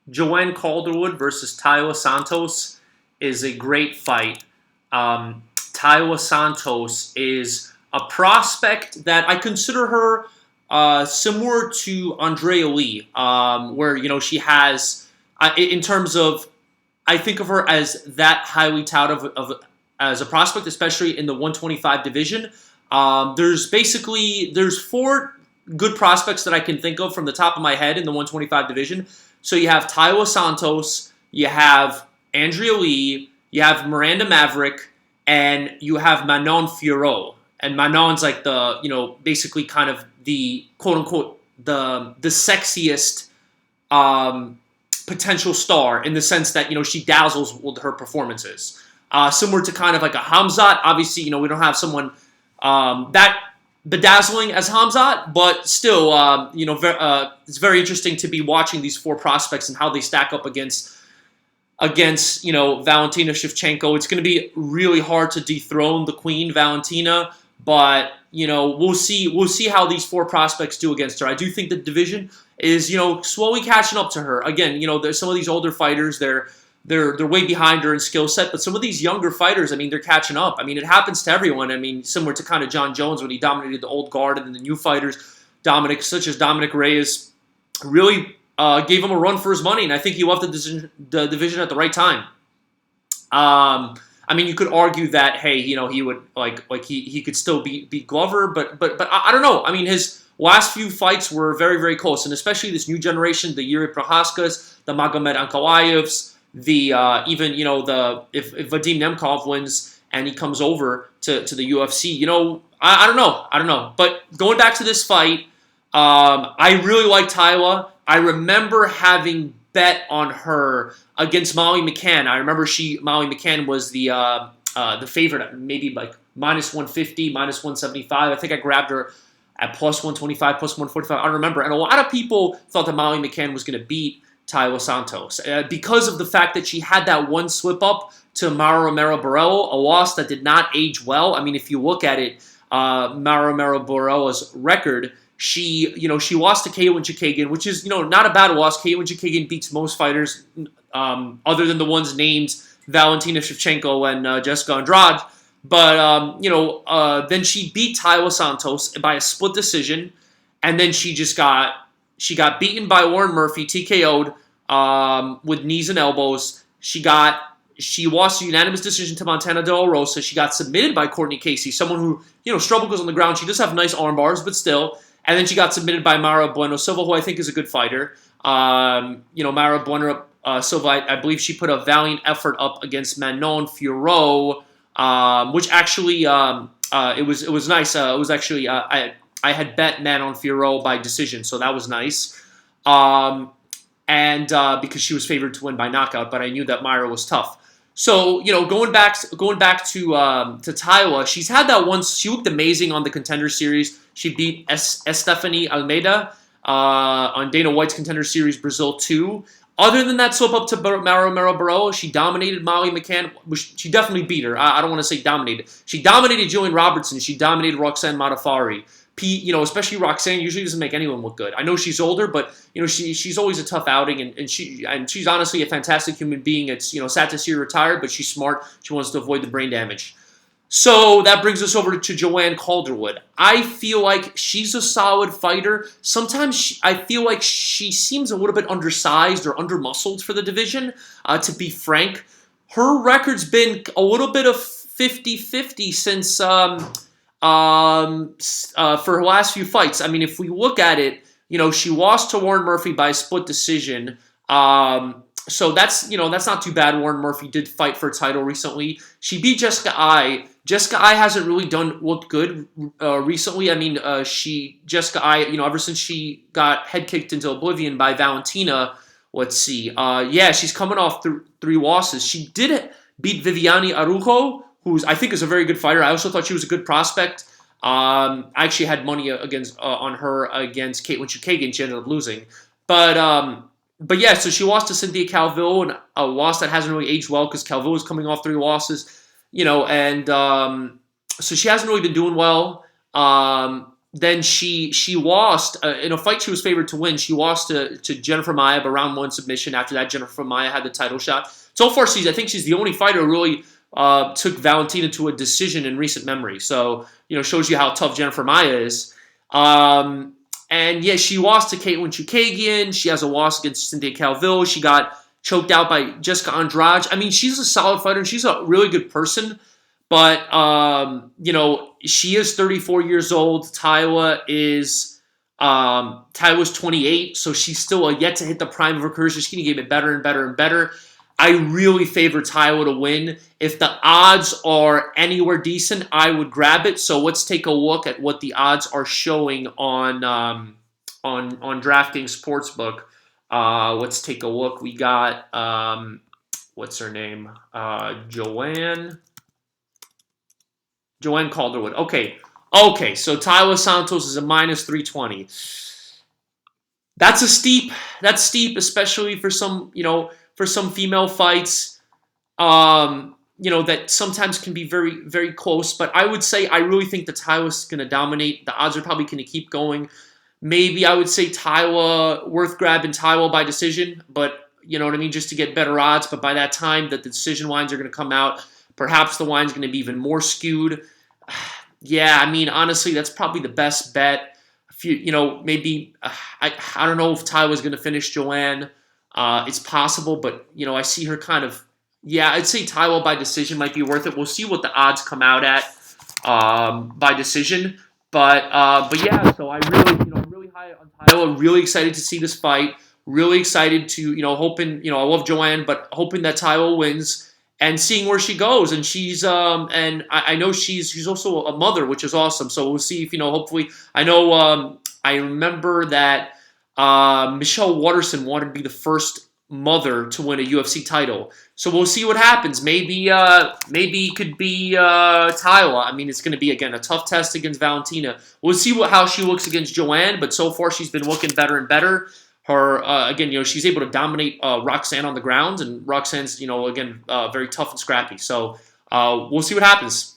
Joanne Calderwood versus Taila Santos is a great fight. Taila Santos is a prospect that I consider her similar to Andrea Lee, where she has, in terms of, I think of her as that highly touted as a prospect, especially in the 125 division. There's four good prospects that I can think of from the top of my head in the 125 division. So you have Taila Santos, you have Andrea Lee, you have Miranda Maverick, and you have Manon Fiorot. And Manon's like the, basically kind of the quote unquote the sexiest potential star in the sense that she dazzles with her performances. Similar to kind of like a Hamzat. Obviously, we don't have someone that bedazzling as Hamzat, but still, it's very interesting to be watching these four prospects and how they stack up against Valentina Shevchenko. It's going to be really hard to dethrone the queen Valentina, but we'll see how these four prospects do against her. I do think the division is slowly catching up to her. Again, there's some of these older fighters, they're way behind her in skill set, but some of these younger fighters, they're catching up. It happens to everyone. Similar to kind of John Jones when he dominated the old guard, and then the new fighters, such as Dominic Reyes, really gave him a run for his money, and I think he left the division at the right time. You could argue that, hey, he would he could still beat Glover, but I don't know. His last few fights were very, very close, and especially this new generation, the Yuri Prohaskas, the Magomed Ankalaevs, the if Vadim Nemkov wins and he comes over to the UFC, I don't know. But going back to this fight, I really like Taila. I remember having bet on her against Molly McCann. I remember Molly McCann was the favorite, maybe like minus 150, minus 175. I think I grabbed her at plus 125, plus 145. I don't remember. And a lot of people thought that Molly McCann was going to beat Taila Santos because of the fact that she had that one slip up to Mara Romero Borello, a loss that did not age well. If you look at it, Mara Romero Borello's record, she lost to Caitlin Chikagian, which is not a bad loss. Caitlin Chikagian beats most fighters other than the ones named Valentina Shevchenko and Jessica Andrade. But then she beat Taila Santos by a split decision, and then she got beaten by Lauren Murphy, TKO'd with knees and elbows. She lost a unanimous decision to Montana De La Rosa. She got submitted by Courtney Casey, someone who, struggles on the ground. She does have nice arm bars, but still. And then she got submitted by Mara Bueno Silva, who I think is a good fighter. Mara Bueno Silva, I believe she put a valiant effort up against Manon Fiorot, which actually it was nice. It was actually I had bet Manon Fiorot by decision, so that was nice. And because she was favored to win by knockout, but I knew that Myra was tough. So going back to Taila, she's had that once. She looked amazing on the Contender Series. She beat Estefany Almeida on Dana White's Contender Series Brazil 2. Other than that slip up to Mara Romero Borello, she dominated Molly McCann. She definitely beat her. I don't want to say dominated. She dominated Julian Robertson. She dominated Roxanne Modafari. Especially Roxanne usually doesn't make anyone look good. I know she's older, but she's always a tough outing, and she's honestly a fantastic human being. It's sad to see her retired, but she's smart. She wants to avoid the brain damage. So that brings us over to Joanne Calderwood. I feel like she's a solid fighter. Sometimes I feel like she seems a little bit undersized or undermuscled for the division, to be frank. Her record's been a little bit of 50-50 since for her last few fights. If we look at it, she lost to Warren Murphy by a split decision. So that's not too bad. Warren Murphy did fight for a title recently. She beat Jessica Eye. Jessica Eye hasn't really looked good recently. Jessica Eye, ever since she got head kicked into oblivion by Valentina, let's see. She's coming off three losses. She did beat Viviane Arujo, who I think is a very good fighter. I also thought she was a good prospect. I actually had money on her against Caitlin Chikagian. She ended up losing. But yeah, so she lost to Cynthia Calvillo, and a loss that hasn't really aged well because Calvillo is coming off three losses, so she hasn't really been doing well. then she lost in a fight she was favored to win. She lost to Jennifer Maia by round one submission. After that, Jennifer Maia had the title shot. So far, I think she's the only fighter who really took Valentina to a decision in recent memory. So shows you how tough Jennifer Maia is. And yeah, she lost to Caitlin Chukagian. She has a loss against Cynthia Calvillo. She got choked out by Jessica Andrade. I mean, she's a solid fighter and she's a really good person. But, she is 34 years old. Taila's 28, so she's still yet to hit the prime of her career. She's going to get better and better and better. I really favor Taila to win. If the odds are anywhere decent, I would grab it. So let's take a look at what the odds are showing on DraftKings Sportsbook. Let's take a look. We got what's her name? Joanne Calderwood. Okay. So Taila Santos is a minus 320. That's steep, especially for some female fights, that sometimes can be very, very close. But I would say I really think that Taila's going to dominate. The odds are probably going to keep going. Maybe I would say Taila, worth grabbing Taila by decision, but you know what I mean, just to get better odds. But by that time that the decision lines are going to come out, perhaps the line's going to be even more skewed. Yeah, I mean, honestly, that's probably the best bet. If maybe I don't know if Taila's going to finish Joanne. It's possible, but I see her kind of. Yeah, I'd say Taila by decision might be worth it. We'll see what the odds come out at by decision. But yeah, so I'm really high on Taila. Really excited to see this fight. Really excited to hoping I love Joanne, but hoping that Taila wins and seeing where she goes. And she's and I know she's also a mother, which is awesome. So we'll see if hopefully I know I remember that Michelle Waterson wanted to be the first mother to win a UFC title. So we'll see what happens. Maybe it could be Taila. I mean, it's going to be, again, a tough test against Valentina. We'll see how she looks against Joanne, but so far she's been looking better and better. Her, again, she's able to dominate Roxanne on the ground, and Roxanne's, again, very tough and scrappy. So we'll see what happens.